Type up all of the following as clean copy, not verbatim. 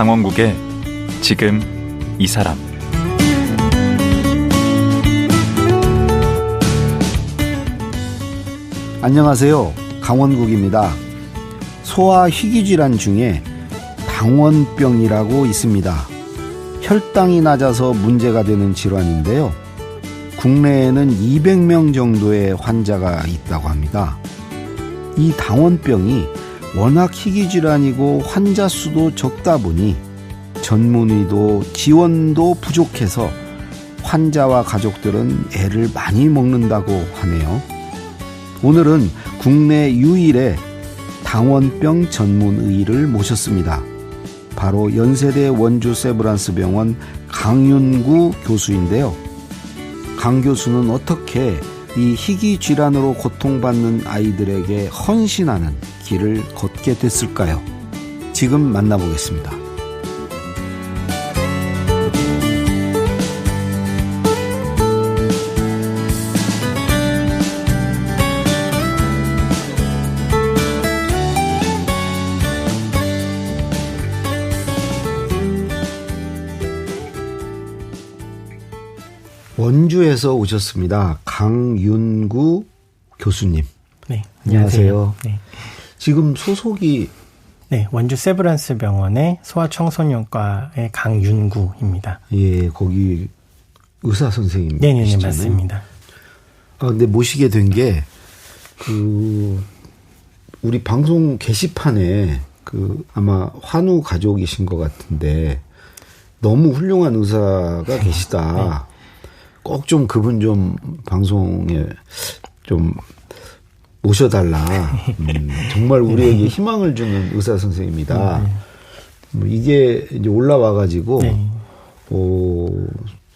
강원국의 지금 이 사람. 안녕하세요. 강원국입니다. 소아 희귀질환 중에 당원병이라고 있습니다. 혈당이 낮아서 문제가 되는 질환인데요. 국내에는 200명 정도의 환자가 있다고 합니다. 이 당원병이 워낙 희귀질환이고 환자 수도 적다 보니 전문의도 지원도 부족해서 환자와 가족들은 애를 많이 먹는다고 하네요. 오늘은 국내 유일의 당원병 전문의를 모셨습니다. 바로 연세대 원주 세브란스 병원 강윤구 교수인데요. 강 교수는 어떻게 이 희귀 질환으로 고통받는 아이들에게 헌신하는 길을 걷게 됐을까요? 지금 만나보겠습니다. 원주에서 오셨습니다. 강윤구 교수님. 네, 안녕하세요. 네. 지금 소속이 원주 세브란스 병원의 소아청소년과의 강윤구입니다. 예, 거기 의사 선생님이시잖아요. 네, 맞습니다. 근데 모시게 된 게 우리 방송 게시판에 아마 환우 가족이신 것 같은데 너무 훌륭한 의사가 계시다. 네. 꼭 좀 그분 좀 방송에 좀 모셔달라. 정말 우리에게 희망을 주는 의사 선생님이다. 이게 이제 올라와가지고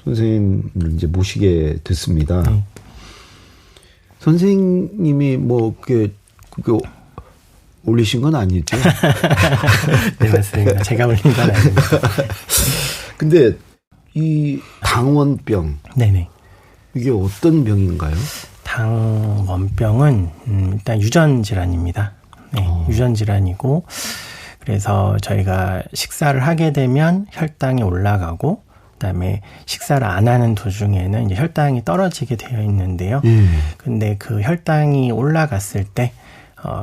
선생님을 이제 모시게 됐습니다. 선생님이 그게 올리신 건 아니죠? 네, 맞습니다. 제가 올린 건 아닙니다. 근데 이 당원병, 네네. 이게 어떤 병인가요? 당원병은 일단 유전 질환입니다. 네, 유전 질환이고 그래서 저희가 식사를 하게 되면 혈당이 올라가고 그다음에 식사를 안 하는 도중에는 이제 혈당이 떨어지게 되어 있는데요. 근데 그 혈당이 올라갔을 때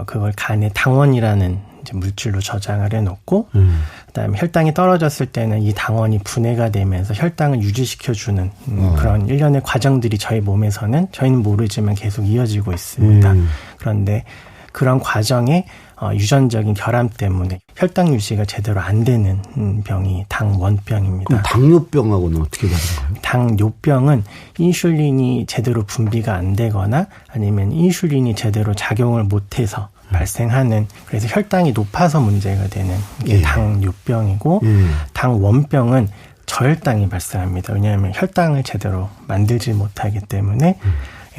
그걸 간에 당원이라는 이제 물질로 저장을 해놓고 그다음에 혈당이 떨어졌을 때는 이 당원이 분해가 되면서 혈당을 유지시켜주는 그런 일련의 과정들이 저희 몸에서는 저희는 모르지만 계속 이어지고 있습니다. 그런데 그런 과정에 유전적인 결함 때문에 혈당 유지가 제대로 안 되는 병이 당원병입니다. 그럼 당뇨병하고는 어떻게 다른가요? 당뇨병은 인슐린이 제대로 분비가 안 되거나 아니면 인슐린이 제대로 작용을 못해서 발생하는, 그래서 혈당이 높아서 문제가 되는 게 당뇨병이고 당원병은 저혈당이 발생합니다. 왜냐하면 혈당을 제대로 만들지 못하기 때문에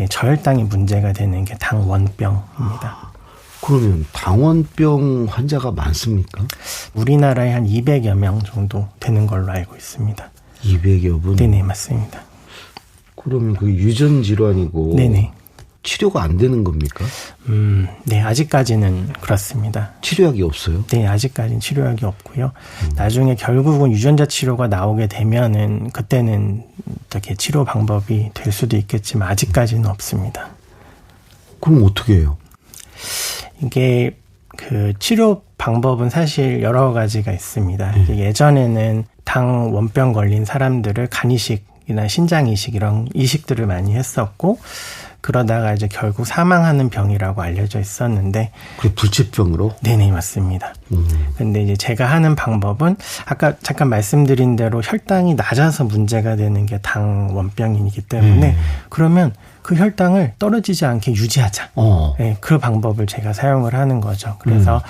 저혈당이 문제가 되는 게 당원병입니다. 그러면 당원병 환자가 많습니까? 우리나라에 한 200여 명 정도 되는 걸로 알고 있습니다. 200여 분? 네네, 맞습니다. 그러면 그 유전 질환이고 네네. 치료가 안 되는 겁니까? 네, 아직까지는 그렇습니다. 치료약이 없어요? 네, 아직까지는 치료약이 없고요. 나중에 결국은 유전자 치료가 나오게 되면은 그때는 어떻게 치료 방법이 될 수도 있겠지만 아직까지는 없습니다. 그럼 어떻게 해요? 이게 그 치료 방법은 사실 여러 가지가 있습니다. 예전에는 당원병 걸린 사람들을 간이식이나 신장이식 이런 이식들을 많이 했었고 그러다가 이제 결국 사망하는 병이라고 알려져 있었는데. 그게 불치병으로? 네네, 맞습니다. 근데 이제 제가 하는 방법은 아까 잠깐 말씀드린 대로 혈당이 낮아서 문제가 되는 게 당원병이기 때문에 그러면 그 혈당을 떨어지지 않게 유지하자. 네, 그 방법을 제가 사용을 하는 거죠. 그래서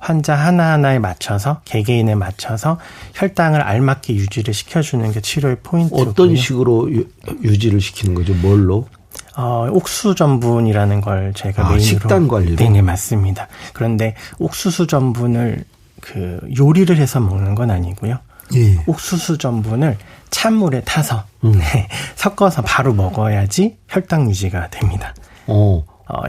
환자 하나하나에 맞춰서 개개인에 맞춰서 혈당을 알맞게 유지를 시켜주는 게 치료의 포인트고요. 어떤 식으로 유지를 시키는 거죠? 뭘로? 옥수수 전분이라는 걸 제가 메인으로. 식단 관리로? 네, 맞습니다. 그런데 옥수수 전분을 요리를 해서 먹는 건 아니고요. 예. 옥수수 전분을 찬물에 타서 섞어서 바로 먹어야지 혈당 유지가 됩니다.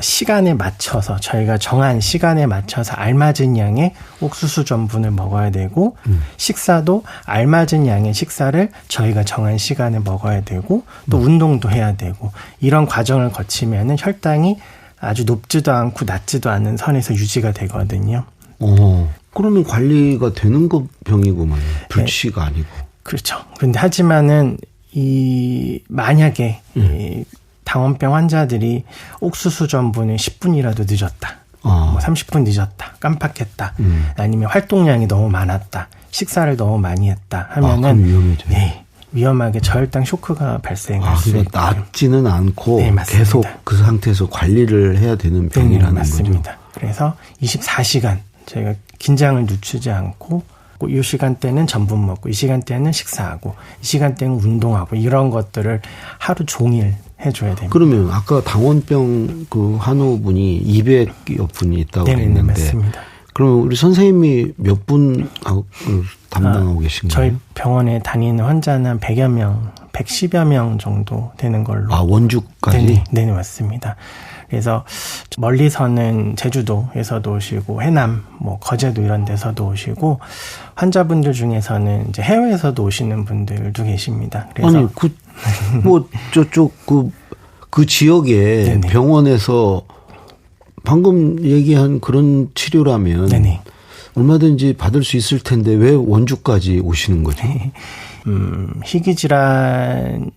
시간에 맞춰서 저희가 정한 시간에 맞춰서 알맞은 양의 옥수수 전분을 먹어야 되고 식사도 알맞은 양의 식사를 저희가 정한 시간에 먹어야 되고 또 운동도 해야 되고 이런 과정을 거치면은 혈당이 아주 높지도 않고 낮지도 않은 선에서 유지가 되거든요. 그러면 관리가 되는 거 병이구만. 불치가 아니고. 그렇죠. 근데 하지만은 만약에 이 당원병 환자들이 옥수수 전분을 10분이라도 늦었다. 뭐 30분 늦었다. 깜빡했다. 아니면 활동량이 너무 많았다. 식사를 너무 많이 했다 하면은 그럼 위험해져요. 네, 위험하게 저혈당 쇼크가 발생할 수 있고 낫지는 않고 네, 계속 그 상태에서 관리를 해야 되는 병이라는 네, 맞습니다. 거죠. 그래서 24시간 저희가 긴장을 늦추지 않고 이 시간대는 전분 먹고 이 시간대는 식사하고 이 시간대는 운동하고 이런 것들을 하루 종일 해줘야 됩니다. 그러면 아까 당원병 그 한우분이 200여 분이 있다고 네네, 했는데 맞습니다. 그러면 우리 선생님이 몇 분 담당하고 계신가요? 저희 병원에 다니는 환자는 100여 명, 110여 명 정도 되는 걸로. 원주까지? 네네, 맞습니다. 그래서 멀리서는 제주도에서도 오시고 해남, 거제도 이런 데서도 오시고 환자분들 중에서는 이제 해외에서도 오시는 분들도 계십니다. 그래서 아니 저쪽 그 지역에 네네. 병원에서 방금 얘기한 그런 치료라면 네네. 얼마든지 받을 수 있을 텐데 왜 원주까지 오시는 거죠? 희귀 질환이어서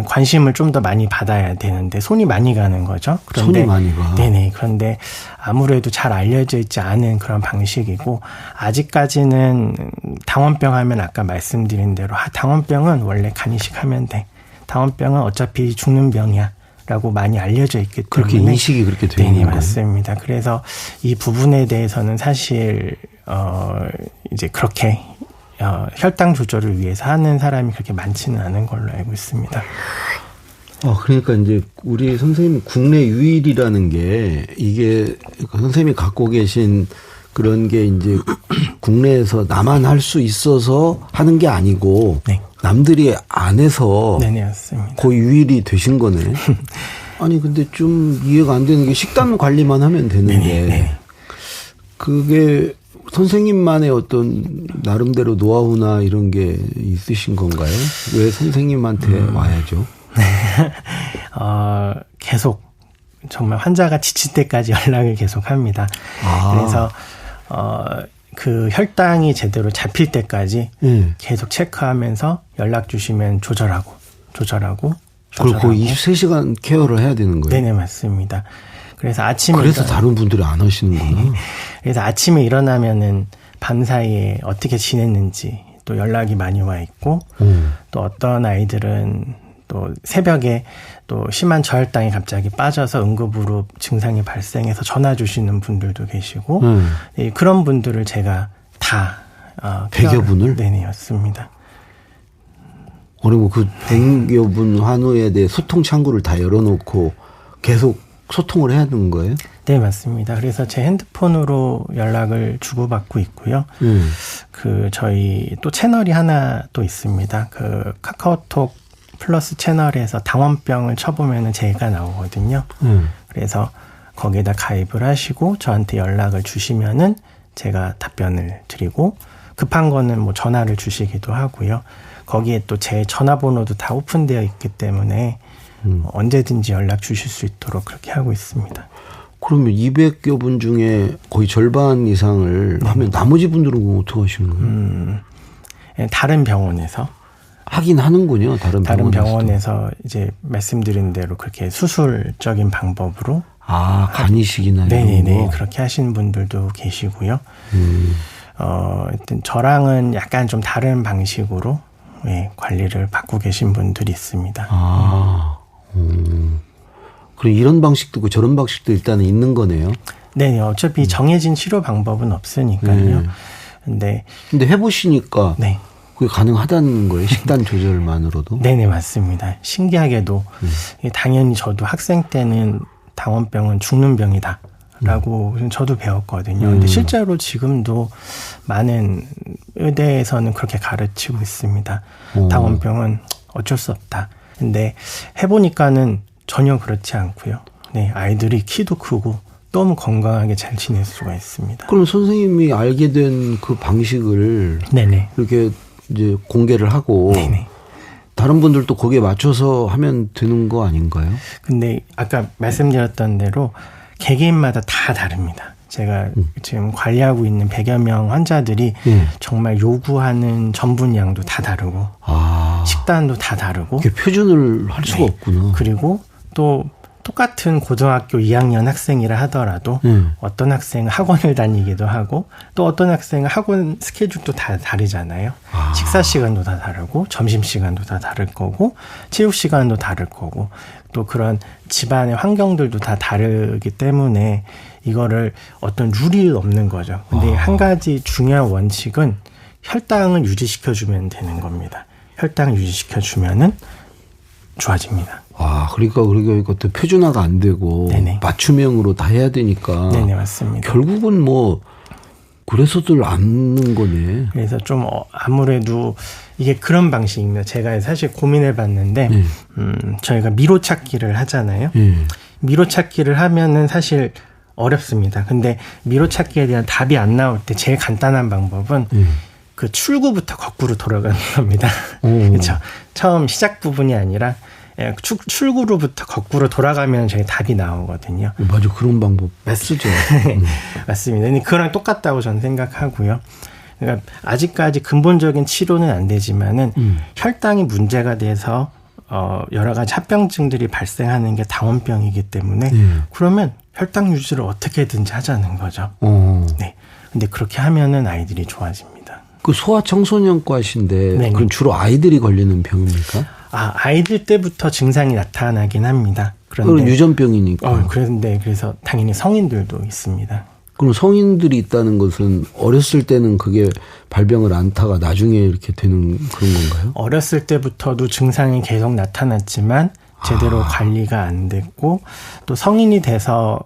관심을 좀 더 많이 받아야 되는데 손이 많이 가는 거죠. 그런데 손이 많이 가. 네네. 그런데 아무래도 잘 알려져 있지 않은 그런 방식이고 아직까지는 당원병 하면 아까 말씀드린 대로 당원병은 원래 간이식하면 돼. 당원병은 어차피 죽는 병이야. 라고 많이 알려져 있기 때문에 그렇게 인식이 그렇게 되어 있는 거예요. 맞습니다. 그래서 이 부분에 대해서는 사실 이제 그렇게 혈당 조절을 위해서 하는 사람이 그렇게 많지는 않은 걸로 알고 있습니다. 그러니까 이제 우리 선생님 국내 유일이라는 게 이게 선생님이 갖고 계신 그런 게 이제 국내에서 나만 할 수 있어서 하는 게 아니고 네. 남들이 안 해서 네네, 맞습니다. 거의 유일이 되신 거네. 아니 근데 좀 이해가 안 되는 게 식단 관리만 하면 되는데 네네. 그게 선생님만의 어떤 나름대로 노하우나 이런 게 있으신 건가요? 왜 선생님한테 와야죠? 계속 정말 환자가 지칠 때까지 연락을 계속합니다. 그래서 그 혈당이 제대로 잡힐 때까지 계속 체크하면서 연락 주시면 조절하고. 그리고 거의 24시간 케어를 해야 되는 거예요? 네네, 맞습니다. 그래서 아침에. 그래서 다른 분들이 안 하시는구나. 그래서 아침에 일어나면은 밤 사이에 어떻게 지냈는지 또 연락이 많이 와 있고 또 어떤 아이들은 또 새벽에 또 심한 저혈당이 갑자기 빠져서 응급으로 증상이 발생해서 전화 주시는 분들도 계시고 네, 그런 분들을 제가 다 100여 분을? 네네, 맞습니다. 그리고 그 100여 분 환우에 대해 소통 창구를 다 열어놓고 계속 소통을 해야 되는 거예요? 네, 맞습니다. 그래서 제 핸드폰으로 연락을 주고받고 있고요. 저희 또 채널이 하나 또 있습니다. 그 카카오톡 플러스 채널에서 당원병을 쳐보면은 제가 나오거든요. 그래서 거기에다 가입을 하시고 저한테 연락을 주시면은 제가 답변을 드리고 급한 거는 전화를 주시기도 하고요. 거기에 또 제 전화번호도 다 오픈되어 있기 때문에 언제든지 연락 주실 수 있도록 그렇게 하고 있습니다. 그러면 200여 분 중에 거의 절반 이상을 하면 나머지 분들은 어떻게 하시는 거예요? 다른 병원에서 하긴 하는군요. 다른 병원에서 이제 말씀드린 대로 그렇게 수술적인 방법으로 간이식이나 이런 거. 그렇게 하시는 분들도 계시고요. 하여튼 저랑은 약간 좀 다른 방식으로 관리를 받고 계신 분들이 있습니다. 그럼 이런 방식도 있고 저런 방식도 일단은 있는 거네요. 네, 어차피 정해진 치료 방법은 없으니까요. 근데 해보시니까 네. 그게 가능하다는 거예요? 식단 조절만으로도? 네네, 맞습니다. 신기하게도 당연히 저도 학생 때는 당원병은 죽는 병이다 라고 저도 배웠거든요. 근데 실제로 지금도 많은 의대에서는 그렇게 가르치고 있습니다. 당원병은 어쩔 수 없다. 근데 해보니까는 전혀 그렇지 않고요. 네, 아이들이 키도 크고 너무 건강하게 잘 지낼 수가 있습니다. 그럼 선생님이 알게 된 그 방식을 네네. 이렇게 이제 공개를 하고 네네. 다른 분들도 거기에 맞춰서 하면 되는 거 아닌가요? 근데 아까 말씀드렸던 대로 개개인마다 다 다릅니다. 제가 지금 관리하고 있는 100여 명 환자들이 정말 요구하는 전분량도 다 다르고 식단도 다 다르고 이게 표준을 할 수가 없구나. 그리고 또 똑같은 고등학교 2학년 학생이라 하더라도 어떤 학생은 학원을 다니기도 하고 또 어떤 학생은 학원 스케줄도 다 다르잖아요. 식사 시간도 다 다르고 점심 시간도 다 다를 거고 체육 시간도 다를 거고 또 그런 집안의 환경들도 다 다르기 때문에 이거를 어떤 룰이 없는 거죠. 근데 한 가지 중요한 원칙은 혈당을 유지시켜주면 되는 겁니다. 혈당 유지시켜주면은 좋아집니다. 그러니까 이것도 표준화가 안 되고 네네. 맞춤형으로 다 해야 되니까. 네네, 맞습니다. 결국은 뭐 그래서들 않는 거네. 그래서 좀 아무래도 이게 그런 방식입니다. 제가 사실 고민해 봤는데 저희가 미로 찾기를 하잖아요. 미로 찾기를 하면은 사실 어렵습니다. 근데 미로 찾기에 대한 답이 안 나올 때 제일 간단한 방법은 그 출구부터 거꾸로 돌아가는 겁니다. 그렇죠. 처음 시작 부분이 아니라 출구로부터 거꾸로 돌아가면 저희 답이 나오거든요. 맞아, 그런 방법 쓰죠. 맞습니다. 근데 그거랑 똑같다고 저는 생각하고요. 그러니까 아직까지 근본적인 치료는 안 되지만은 혈당이 문제가 돼서 여러 가지 합병증들이 발생하는 게 당원병이기 때문에 그러면 혈당 유지를 어떻게든지 하자는 거죠. 네. 근데 그렇게 하면은 아이들이 좋아집니다. 그 소아청소년과신데 네네. 그럼 주로 아이들이 걸리는 병입니까? 아이들 때부터 증상이 나타나긴 합니다. 그건 유전병이니까. 그래서 당연히 성인들도 있습니다. 그럼 성인들이 있다는 것은 어렸을 때는 그게 발병을 않다가 나중에 이렇게 되는 그런 건가요? 어렸을 때부터도 증상이 계속 나타났지만 제대로 관리가 안 됐고 또 성인이 돼서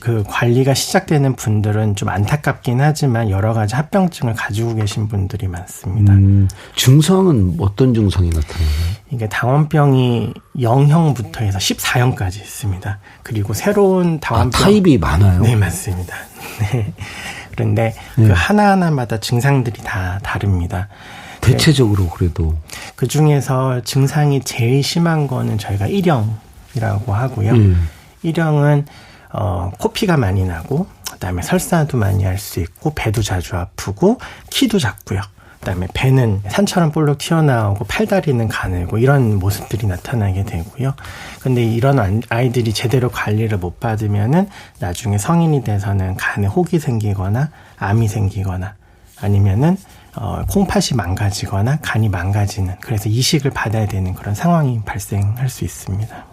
그 관리가 시작되는 분들은 좀 안타깝긴 하지만 여러 가지 합병증을 가지고 계신 분들이 많습니다. 증상은 어떤 증상이 나타나요? 이게 당원병이 0형부터 해서 14형까지 있습니다. 그리고 새로운 당원병 타입이 많아요? 네, 맞습니다. 네. 그런데 그 하나하나마다 증상들이 다 다릅니다. 대체적으로 그래도 그 중에서 증상이 제일 심한 거는 저희가 1형이라고 하고요. 1형은 코피가 많이 나고 그다음에 설사도 많이 할 수 있고 배도 자주 아프고 키도 작고요. 그다음에 배는 산처럼 볼록 튀어나오고 팔다리는 가늘고 이런 모습들이 나타나게 되고요. 근데 이런 아이들이 제대로 관리를 못 받으면은 나중에 성인이 돼서는 간에 혹이 생기거나 암이 생기거나 아니면은 콩팥이 망가지거나 간이 망가지는 그래서 이식을 받아야 되는 그런 상황이 발생할 수 있습니다.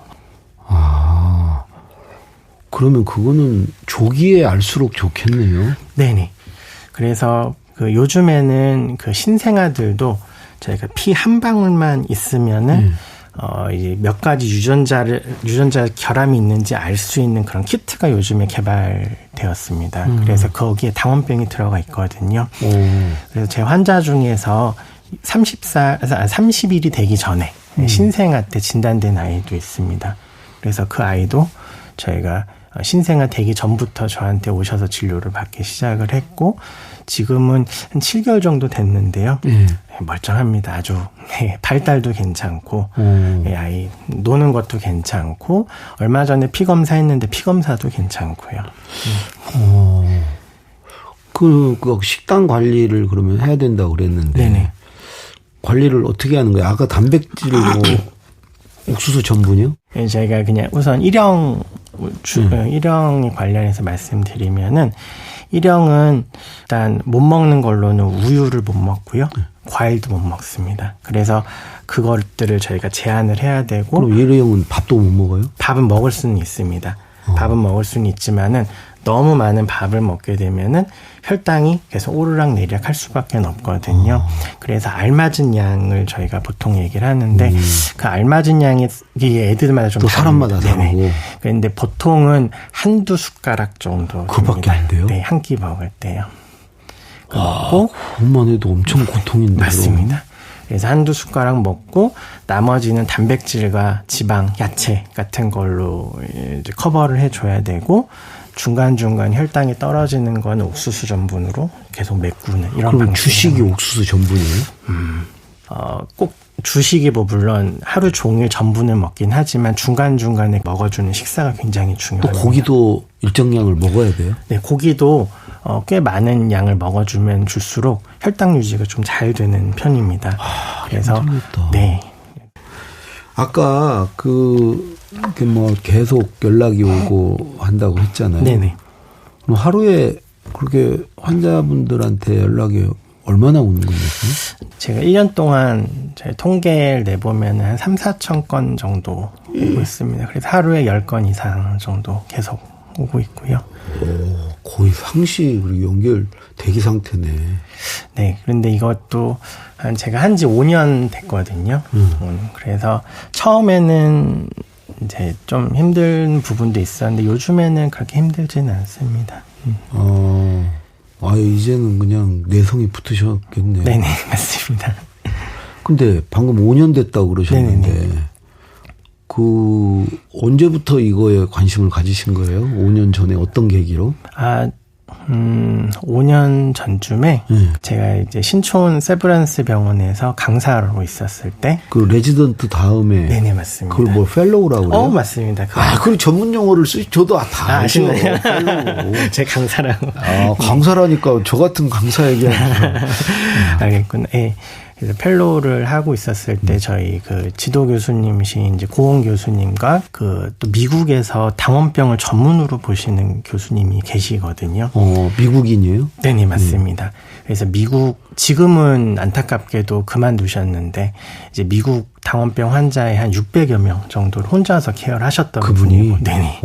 그러면 그거는 조기에 알수록 좋겠네요. 네네. 그래서 그 요즘에는 그 신생아들도 저희가 피 한 방울만 있으면은 이제 몇 가지 유전자 결함이 있는지 알 수 있는 그런 키트가 요즘에 개발되었습니다. 그래서 거기에 당원병이 들어가 있거든요. 그래서 제 환자 중에서 30일이 되기 전에 신생아 때 진단된 아이도 있습니다. 그래서 그 아이도 저희가 신생아 되기 전부터 저한테 오셔서 진료를 받기 시작을 했고 지금은 한 7개월 정도 됐는데요. 멀쩡합니다. 아주 발달도 괜찮고 아이 노는 것도 괜찮고 얼마 전에 피검사 했는데 피검사도 괜찮고요. 그 식단 관리를 그러면 해야 된다고 그랬는데 네네. 관리를 어떻게 하는 거예요? 아까 단백질을 옥수수 전분이요? 저희가 그냥 우선 일형 관련해서 말씀드리면은 일형은 일단 못 먹는 걸로는 우유를 못 먹고요. 과일도 못 먹습니다. 그래서 그것들을 저희가 제한을 해야 되고. 그럼 일형은 밥도 못 먹어요? 밥은 먹을 수는 있습니다. 밥은 먹을 수는 있지만은 너무 많은 밥을 먹게 되면은 혈당이 계속 오르락 내리락 할 수밖에 없거든요. 그래서 알맞은 양을 저희가 보통 얘기를 하는데 그 알맞은 양이 이게 애들마다 좀 또 사람마다 다르고. 그런데 보통은 한두 숟가락 정도. 그밖에 안 돼요? 네, 한 끼 먹을 때요. 먹고 그것만 해도 엄청 고통인데요. 맞습니다. 그래서 한두 숟가락 먹고 나머지는 단백질과 지방, 야채 같은 걸로 이제 커버를 해줘야 되고 중간중간 혈당이 떨어지는 건 옥수수 전분으로 계속 메꾸는 이런 그럼 방식. 주식이 옥수수 전분이에요? 꼭 주식이 뭐 물론 하루 종일 전분을 먹긴 하지만 중간중간에 먹어주는 식사가 굉장히 또 중요합니다. 고기도 일정량을 먹어야 돼요? 네, 고기도 꽤 많은 양을 먹어주면 줄수록 혈당 유지가 좀 잘 되는 편입니다. 그래서 힘들겠다. 네, 아까 이렇게 뭐 계속 연락이 오고 한다고 했잖아요. 네네. 그럼 하루에 그렇게 환자분들한테 연락이 얼마나 오는 겁니까? 제가 1년 동안 저희 통계를 내보면 한 3, 4천 건 정도 오고 있습니다. 그래서 하루에 10건 이상 정도 계속 오고 있고요. 거의 상시 그리고 연결 대기 상태네. 네, 그런데 이것도 제가 한지 5년 됐거든요. 그래서 처음에는 이제 좀 힘든 부분도 있었는데 요즘에는 그렇게 힘들지는 않습니다. 이제는 그냥 내성이 붙으셨겠네요. 네네, 맞습니다. 근데 방금 5년 됐다고 그러셨는데, 네네네. 언제부터 이거에 관심을 가지신 거예요? 5년 전에 어떤 계기로? 5년 전쯤에 제가 이제 신촌 세브란스 병원에서 강사로 있었을 때. 그 레지던트 다음에. 네네, 맞습니다. 그걸 뭐 펠로우라고 그래요? 맞습니다. 그 전문 용어를 저도 다 아시죠. 아시나요? 제 강사라고. 강사라니까 저 같은 강사 얘기하는 알겠구나. 예. 그래서 펠로우를 하고 있었을 때 저희 그 지도 교수님이신 이제 고은 교수님과 또 미국에서 당원병을 전문으로 보시는 교수님이 계시거든요. 미국인이에요? 네네, 맞습니다. 그래서 지금은 안타깝게도 그만두셨는데 이제 미국 당원병 환자의 한 600여 명 정도를 혼자서 케어를 하셨던 분이고. 네네.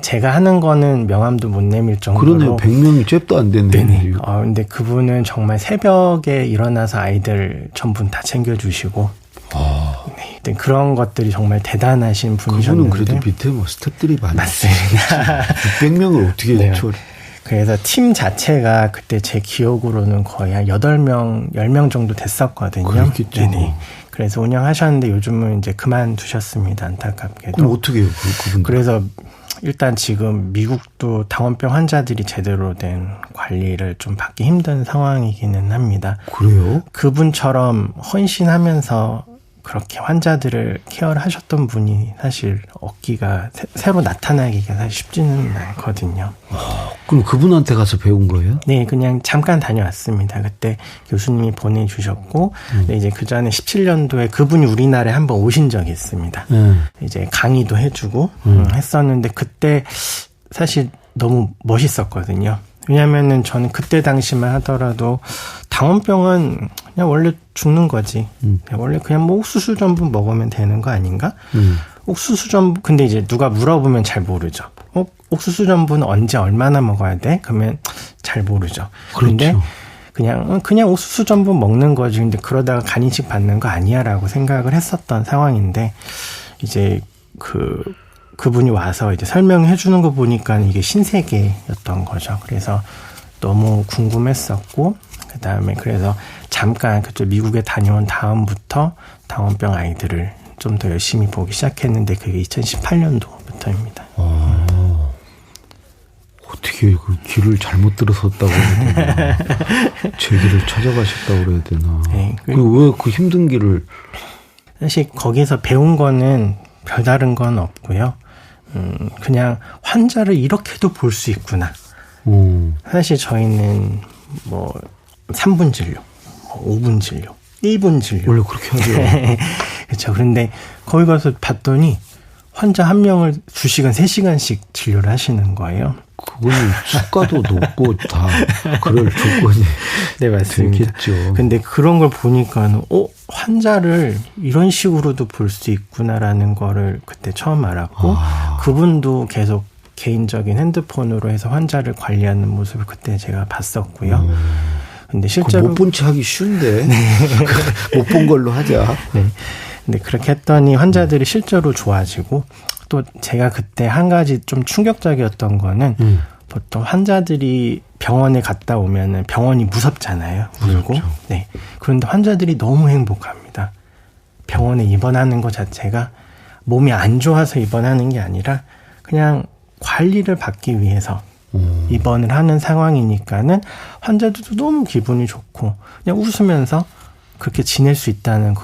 제가 하는 거는 명함도 못 내밀 정도로. 그러네요. 100명이 잽도 안 됐네. 네네. 근데 그분은 정말 새벽에 일어나서 아이들 전부 다 챙겨주시고. 네. 그런 것들이 정말 대단하신 분이셨는데. 그분은 그래도 밑에 뭐 스태프들이 많이. 맞습니다. 600명을 어떻게 네. 그래서 팀 자체가 그때 제 기억으로는 거의 한 8명, 10명 정도 됐었거든요. 그렇겠죠. 네네. 그래서 운영하셨는데 요즘은 이제 그만두셨습니다. 안타깝게도. 그럼 어떻게 해요, 그분들? 그래서 일단 지금 미국도 당원병 환자들이 제대로 된 관리를 좀 받기 힘든 상황이기는 합니다. 그래요? 그분처럼 헌신하면서 그렇게 환자들을 케어를 하셨던 분이 사실 얻기가 새로 나타나기가 사실 쉽지는 않거든요. 그럼 그분한테 가서 배운 거예요? 네, 그냥 잠깐 다녀왔습니다. 그때 교수님이 보내주셨고, 네, 이제 그 전에 17년도에 그분이 우리나라에 한번 오신 적이 있습니다. 이제 강의도 해주고 했었는데 그때 사실 너무 멋있었거든요. 왜냐면은 저는 그때 당시만 하더라도 당원병은 그냥 원래 죽는 거지. 원래 그냥 뭐 옥수수 전분 먹으면 되는 거 아닌가? 옥수수 전분, 근데 이제 누가 물어보면 잘 모르죠. 옥수수 전분은 언제 얼마나 먹어야 돼? 그러면 잘 모르죠. 그런데 그냥 옥수수 전분 먹는 거지. 근데 그러다가 간이식 받는 거 아니야라고 생각을 했었던 상황인데 이제 그분이 와서 이제 설명해 주는 거 보니까 이게 신세계였던 거죠. 그래서 너무 궁금했었고, 그 다음에 그래서 잠깐 그쪽 미국에 다녀온 다음부터 당원병 아이들을 좀 더 열심히 보기 시작했는데 그게 2018년도부터입니다. 어떻게 그 길을 잘못 들었었다고 해야 되나? 제 길을 찾아가셨다고 그래야 되나? 네, 그리고 왜 그 힘든 길을? 사실 거기서 배운 거는 별다른 건 없고요. 그냥 환자를 이렇게도 볼 수 있구나. 사실 저희는 뭐 3분 진료, 5분 진료, 1분 진료. 원래 그렇게 하죠. 그렇죠. 그런데 거기 가서 봤더니 환자 한 명을 2시간, 3시간씩 진료를 하시는 거예요. 그거는 수가도 높고 다 그럴 조건이 네, 맞습니다. 되겠죠. 근데 그런 걸 보니까 환자를 이런 식으로도 볼 수 있구나라는 거를 그때 처음 알았고 그분도 계속 개인적인 핸드폰으로 해서 환자를 관리하는 모습을 그때 제가 봤었고요. 근데 실제로 못 본 체 하기 쉬운데 못 본 걸로 하자. 네. 근데 그렇게 했더니 환자들이 실제로 좋아지고 또 제가 그때 한 가지 좀 충격적이었던 거는 보통 환자들이 병원에 갔다 오면은 병원이 무섭잖아요. 울고. 그렇죠. 네. 그런데 환자들이 너무 행복합니다. 병원에 입원하는 것 자체가 몸이 안 좋아서 입원하는 게 아니라 그냥 관리를 받기 위해서 입원을 하는 상황이니까는 환자들도 너무 기분이 좋고 그냥 웃으면서 그렇게 지낼 수 있다는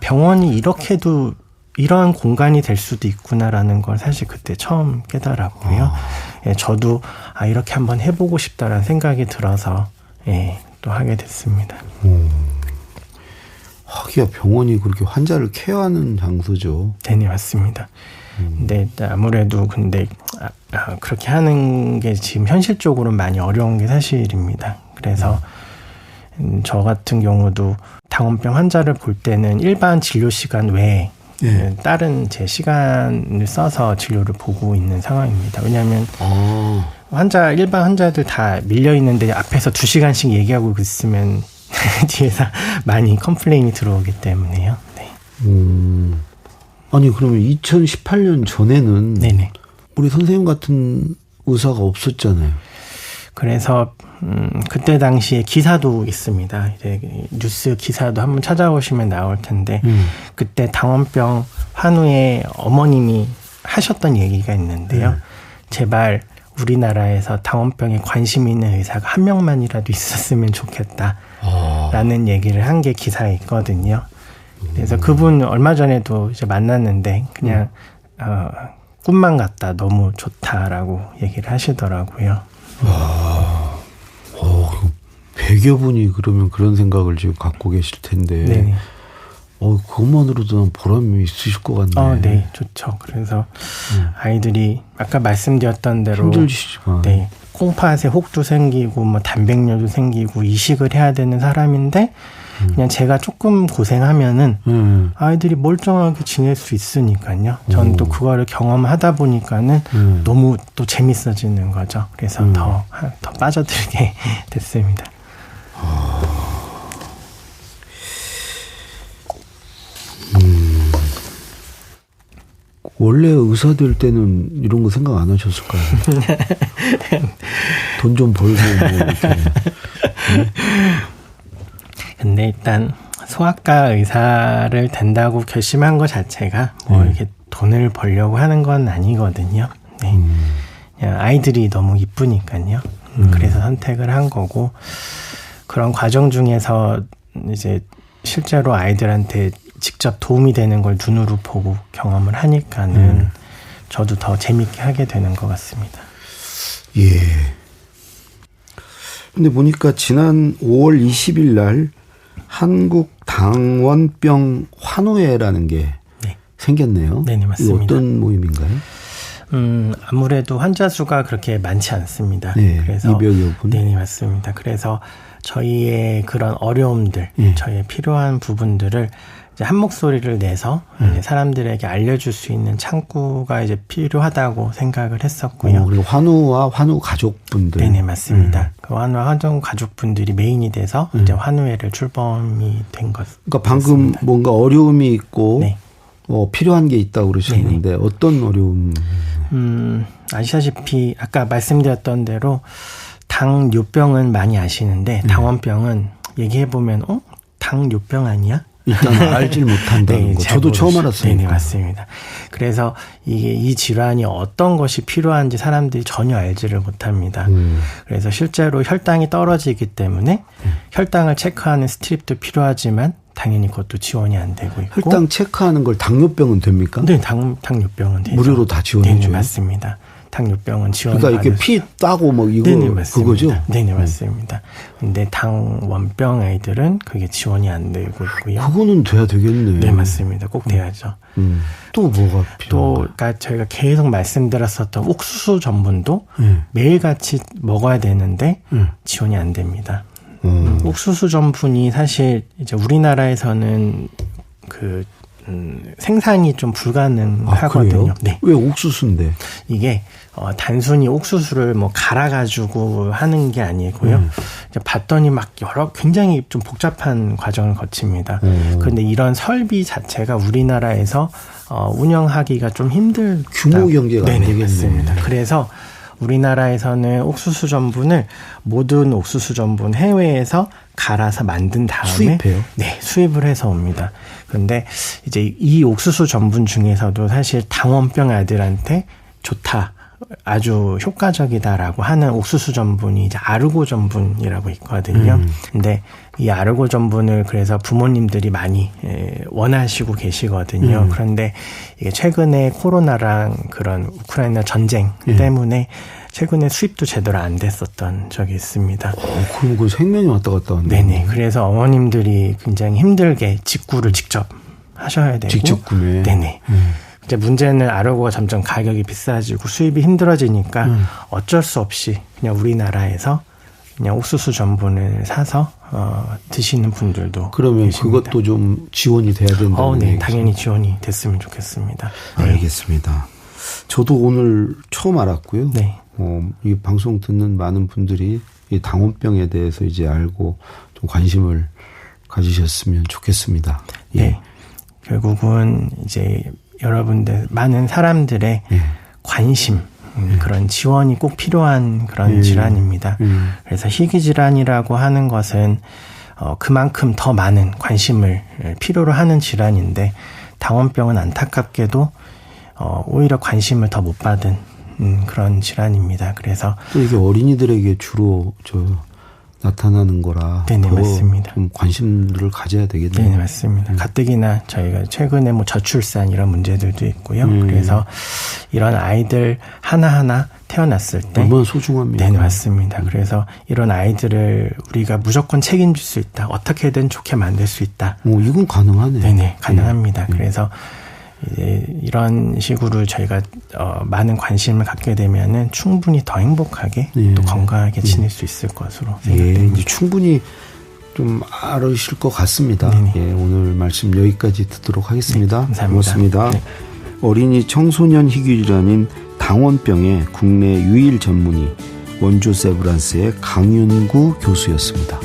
병원이 이렇게도 이러한 공간이 될 수도 있구나라는 걸 사실 그때 처음 깨달았고요. 예, 저도 이렇게 한번 해보고 싶다라는 생각이 들어서 예, 또 하게 됐습니다. 하기야 병원이 그렇게 환자를 케어하는 장소죠. 네, 맞습니다. 근데 아무래도 그렇게 하는 게 지금 현실적으로 많이 어려운 게 사실입니다. 그래서 저 같은 경우도 당원병 환자를 볼 때는 일반 진료 시간 외에 다른 제 시간을 써서 진료를 보고 있는 상황입니다. 왜냐하면 일반 환자들 다 밀려 있는데 앞에서 2시간씩 얘기하고 있으면 뒤에서 많이 컴플레인이 들어오기 때문에요. 네. 아니 그러면 2018년 전에는 네네. 우리 선생님 같은 의사가 없었잖아요. 그래서 그때 당시에 기사도 있습니다. 이제 뉴스 기사도 한번 찾아보시면 나올 텐데 그때 당원병 환우의 어머님이 하셨던 얘기가 있는데요. 제발 우리나라에서 당원병에 관심 있는 의사가 한 명만이라도 있었으면 좋겠다라는 얘기를 한 게 기사에 있거든요. 그래서 그분 얼마 전에도 이제 만났는데 그냥 꿈만 같다, 너무 좋다라고 얘기를 하시더라고요. 100여 분이 그러면 그런 생각을 지금 갖고 계실 텐데, 네. 그것만으로도 보람이 있으실 것 같네요. 네, 좋죠. 그래서 아이들이 아까 말씀드렸던 대로 힘들시지만, 네, 콩팥에 혹도 생기고 뭐 단백뇨도 생기고 이식을 해야 되는 사람인데 그냥 제가 조금 고생하면은 아이들이 멀쩡하게 지낼 수 있으니까요. 전 또 그거를 경험하다 보니까는 너무 또 재밌어지는 거죠. 그래서 더 빠져들게 됐습니다. 원래 의사 될 때는 이런 거 생각 안 하셨을까요? 돈 좀 벌고 뭐 이렇게. 근데 일단 소아과 의사를 된다고 결심한 것 자체가 뭐 이렇게 돈을 벌려고 하는 건 아니거든요. 네. 그냥 아이들이 너무 이쁘니까요. 그래서 선택을 한 거고 그런 과정 중에서 이제 실제로 아이들한테 직접 도움이 되는 걸 눈으로 보고 경험을 하니까는 저도 더 재밌게 하게 되는 것 같습니다. 예. 근데 보니까 지난 5월 20일 날 한국 당원병 환우회라는 게 생겼네요. 네, 맞습니다. 어떤 모임인가요? 아무래도 환자 수가 그렇게 많지 않습니다. 네, 그래서 200여 분. 네, 맞습니다. 그래서 저희의 그런 어려움들, 저희의 필요한 부분들을 이제 한 목소리를 내서 이제 사람들에게 알려줄 수 있는 창구가 이제 필요하다고 생각을 했었고요. 그리고 환우와 환우 가족분들. 네, 맞습니다. 그 환우와 환우 가족분들이 메인이 돼서 이제 환우회를 출범이 된 것. 그러니까 방금 같습니다. 뭔가 어려움이 있고 네. 필요한 게 있다고 그러셨는데 네네. 어떤 어려움? 아시다시피 아까 말씀드렸던 대로 당뇨병은 많이 아시는데 당원병은 얘기해보면 당뇨병 아니야? 일단 알질 못한다는 거. 저도 처음 알았습니다. 네, 맞습니다. 그래서 이 질환이 어떤 것이 필요한지 사람들이 전혀 알지를 못합니다. 그래서 실제로 혈당이 떨어지기 때문에 혈당을 체크하는 스트립도 필요하지만 당연히 그것도 지원이 안 되고 있고. 혈당 체크하는 걸 당뇨병은 됩니까? 네, 당뇨병은 되죠. 무료로 다 지원해줘요? 네, 맞습니다. 당뇨병은 지원. 그러니까 이렇게 피 따고 뭐 이거 네네, 맞습니다. 그거죠? 네네, 맞습니다. 근데 당원병 아이들은 그게 지원이 안 되고 있고요. 그거는 돼야 되겠네. 네, 맞습니다. 꼭 돼야죠. 또 뭐가 필요한가요? 또 그러니까 저희가 계속 말씀드렸었던 옥수수 전분도 매일같이 먹어야 되는데 지원이 안 됩니다. 옥수수 전분이 사실 이제 우리나라에서는 생산이 좀 불가능하거든요. 네. 왜 옥수수인데? 이게 단순히 옥수수를 뭐 갈아가지고 하는 게 아니고요. 이제 봤더니 막 굉장히 좀 복잡한 과정을 거칩니다. 그런데 이런 설비 자체가 우리나라에서 운영하기가 좀 힘들. 규모 경제가 안 되겠네. 맞습니다. 그래서 우리나라에서는 옥수수 전분을 모든 옥수수 전분 해외에서 갈아서 만든 다음에 수입해요? 네, 수입을 해서 옵니다. 그런데 이제 이 옥수수 전분 중에서도 사실 당원병 아들한테 좋다, 아주 효과적이다라고 하는 옥수수 전분이 이제 아르고 전분이라고 있거든요. 근데 이 아르고 전분을 그래서 부모님들이 많이 원하시고 계시거든요. 그런데 이게 최근에 코로나랑 그런 우크라이나 전쟁 때문에 최근에 수입도 제대로 안 됐었던 적이 있습니다. 그럼 그 생면이 왔다 갔다 하는 네네. 그래서 어머님들이 굉장히 힘들게 직구를 직접 하셔야 되고. 직접 구매. 네네. 이제 문제는 아르고가 점점 가격이 비싸지고 수입이 힘들어지니까 어쩔 수 없이 그냥 우리나라에서 그냥 옥수수 전분을 사서 드시는 분들도 그러면 계십니다. 그것도 좀 지원이 돼야 된다는 네, 얘기죠? 당연히 지원이 됐으면 좋겠습니다. 네. 알겠습니다. 저도 오늘 처음 알았고요. 네. 이 방송 듣는 많은 분들이 이 당원병에 대해서 이제 알고 좀 관심을 가지셨으면 좋겠습니다. 예. 네. 결국은 이제 여러분들 많은 사람들의 관심, 그런 지원이 꼭 필요한 그런 질환입니다. 그래서 희귀 질환이라고 하는 것은 그만큼 더 많은 관심을 필요로 하는 질환인데 당원병은 안타깝게도 오히려 관심을 더 못 받은 그런 질환입니다. 그래서 또 이게 어린이들에게 주로 나타나는 거라 네네, 맞습니다. 좀 관심을 가져야 되겠네요. 네, 맞습니다. 가뜩이나 저희가 최근에 뭐 저출산 이런 문제들도 있고요. 그래서 이런 아이들 하나하나 태어났을 때 얼마나 소중합니까? 네, 맞습니다. 그래서 이런 아이들을 우리가 무조건 책임질 수 있다. 어떻게든 좋게 만들 수 있다. 이건 가능하네요. 네네, 가능합니다. 그래서 이제 이런 식으로 저희가 많은 관심을 갖게 되면은 충분히 더 행복하게 또 건강하게 지낼 수 있을 것으로 생각됩니다. 이제 충분히 좀 알으실 것 같습니다. 네네. 오늘 말씀 여기까지 듣도록 하겠습니다. 네, 감사합니다. 고맙습니다. 네. 어린이 청소년 희귀 질환인 당원병의 국내 유일 전문의 원조 세브란스의 강윤구 교수였습니다.